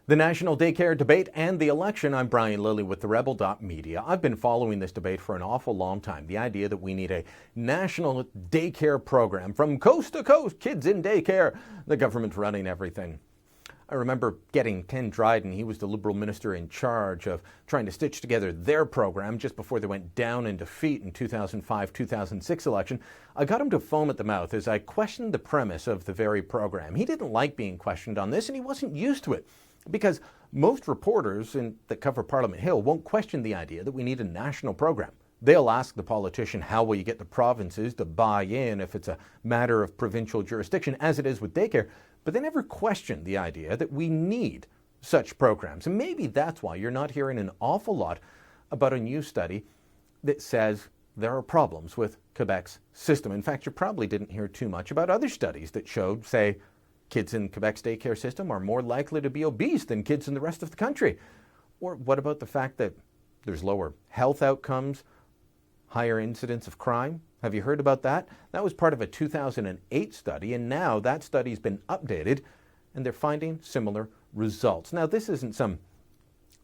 The national daycare debate and the election. I'm Brian Lilley with TheRebel.Media. I've been following this debate for an awful long time. The idea that we need a national daycare program from coast to coast, kids in daycare, the government running everything. I remember getting Ken Dryden. He was the Liberal minister in charge of trying to stitch together their program just before they went down in defeat in 2005-2006 election. I got him to foam at the mouth as I questioned the premise of the very program. He didn't like being questioned on this, and he wasn't used to it. Because most reporters that cover Parliament Hill won't question the idea that we need a national program. They'll ask the politician, how will you get the provinces to buy in if it's a matter of provincial jurisdiction, as it is with daycare, but they never question the idea that we need such programs. And maybe that's why you're not hearing an awful lot about a new study that says there are problems with Quebec's system. In fact, you probably didn't hear too much about other studies that showed, say, kids in Quebec's daycare system are more likely to be obese than kids in the rest of the country. Or what about the fact that there's lower health outcomes, higher incidence of crime? Have you heard about that? That was part of a 2008 study, and now that study's been updated, and they're finding similar results. Now, this isn't some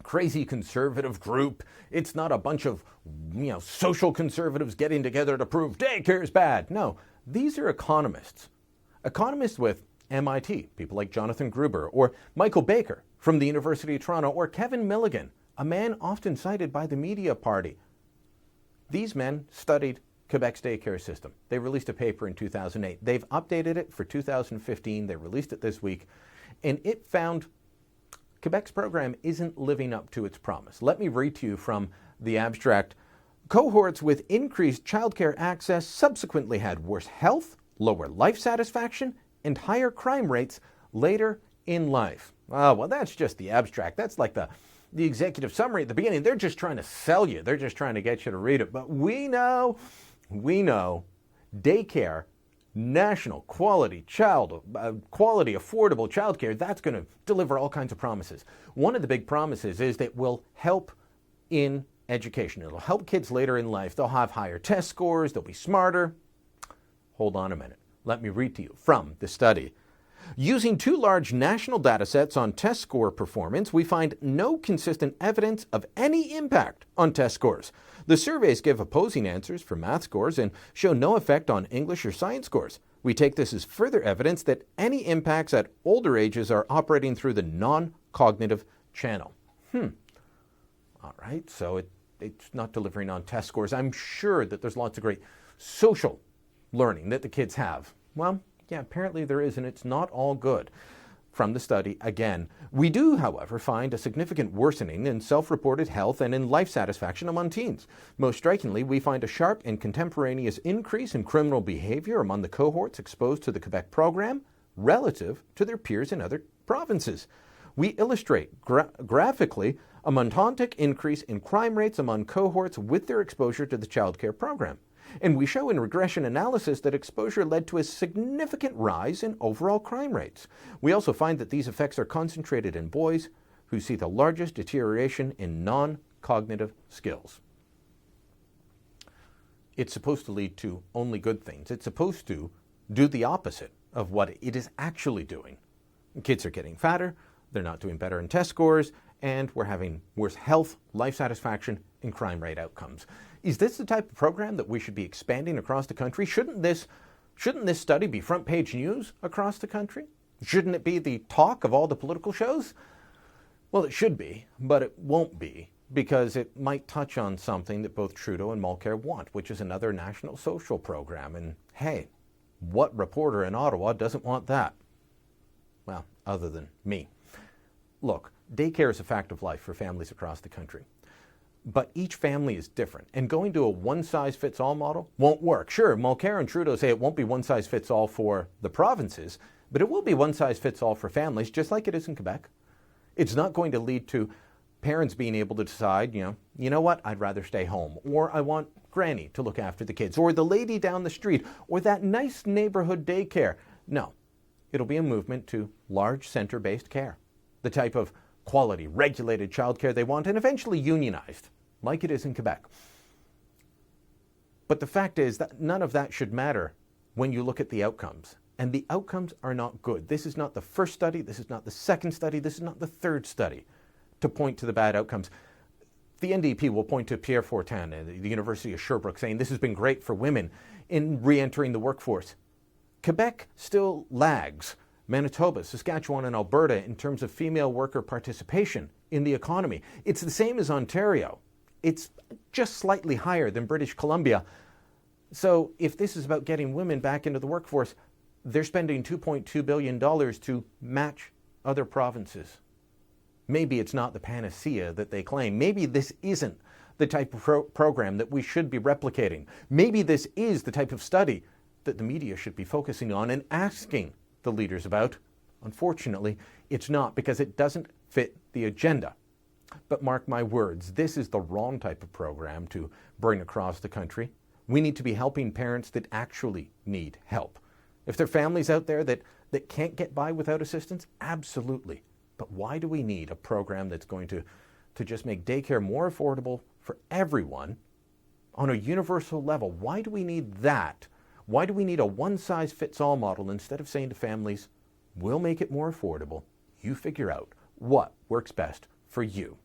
crazy conservative group. It's not a bunch of, social conservatives getting together to prove daycare is bad. No, these are economists. Economists with M.I.T, people like Jonathan Gruber, or Michael Baker from the University of Toronto, or Kevin Milligan, a man often cited by the media party. These men studied Quebec's daycare system. They released a paper in 2008. They've updated it for 2015. They released it this week, and it found Quebec's program isn't living up to its promise. Let me read to you from the abstract. Cohorts with increased childcare access subsequently had worse health, lower life satisfaction, and higher crime rates later in life. Oh, well, that's just the abstract. That's like the executive summary at the beginning. They're just trying to sell you. They're just trying to get you to read it. But we know, daycare, national quality, quality, affordable childcare, that's going to deliver all kinds of promises. One of the big promises is that it will help in education. It'll help kids later in life. They'll have higher test scores. They'll be smarter. Hold on a minute. Let me read to you from the study. Using two large national data sets on test score performance, we find no consistent evidence of any impact on test scores. The surveys give opposing answers for math scores and show no effect on English or science scores. We take this as further evidence that any impacts at older ages are operating through the non-cognitive channel. All right, so it's not delivering on test scores. I'm sure that there's lots of great social learning that the kids have. Well, yeah, apparently there is, and it's not all good. From the study, again, we do, however, find a significant worsening in self-reported health and in life satisfaction among teens. Most strikingly, we find a sharp and contemporaneous increase in criminal behavior among the cohorts exposed to the Quebec program relative to their peers in other provinces. We illustrate graphically a montantic increase in crime rates among cohorts with their exposure to the childcare program. And we show in regression analysis that exposure led to a significant rise in overall crime rates. We also find that these effects are concentrated in boys who see the largest deterioration in non-cognitive skills. It's supposed to lead to only good things. It's supposed to do the opposite of what it is actually doing. Kids are getting fatter, they're not doing better in test scores, and we're having worse health, life satisfaction, and crime rate outcomes. Is this the type of program that we should be expanding across the country? Shouldn't this study be front page news across the country? Shouldn't it be the talk of all the political shows? Well, it should be, but it won't be, because it might touch on something that both Trudeau and Mulcair want, which is another national social program. And hey, what reporter in Ottawa doesn't want that? Well, other than me. Look, daycare is a fact of life for families across the country. But each family is different, and going to a one-size-fits-all model won't work. Sure, Mulcair and Trudeau say it won't be one-size-fits-all for the provinces, but it will be one-size-fits-all for families, just like it is in Quebec. It's not going to lead to parents being able to decide, you know what, I'd rather stay home, or I want Granny to look after the kids, or the lady down the street, or that nice neighborhood daycare. No, it'll be a movement to large center-based care, the type of quality, regulated childcare they want, and eventually unionized, like it is in Quebec. But the fact is that none of that should matter when you look at the outcomes. and the outcomes are not good. This is not the first study, this is not the second study, this is not the third study to point to the bad outcomes. The NDP will point to Pierre Fortin at the University of Sherbrooke saying this has been great for women in re-entering the workforce. Quebec still lags Manitoba, Saskatchewan, and Alberta in terms of female worker participation in the economy. It's the same as Ontario. It's just slightly higher than British Columbia. So if this is about getting women back into the workforce, they're spending $2.2 billion to match other provinces. Maybe it's not the panacea that they claim. Maybe this isn't the type of program that we should be replicating. Maybe this is the type of study that the media should be focusing on and asking the leaders about. Unfortunately, it's not, because it doesn't fit the agenda. But mark my words, this is the wrong type of program to bring across the country. We need to be helping parents that actually need help. If there are families out there that can't get by without assistance, absolutely. But why do we need a program that's going to just make daycare more affordable for everyone on a universal level? Why do we need that? Why do we need a one-size-fits-all model instead of saying to families, we'll make it more affordable, you figure out what works best for you?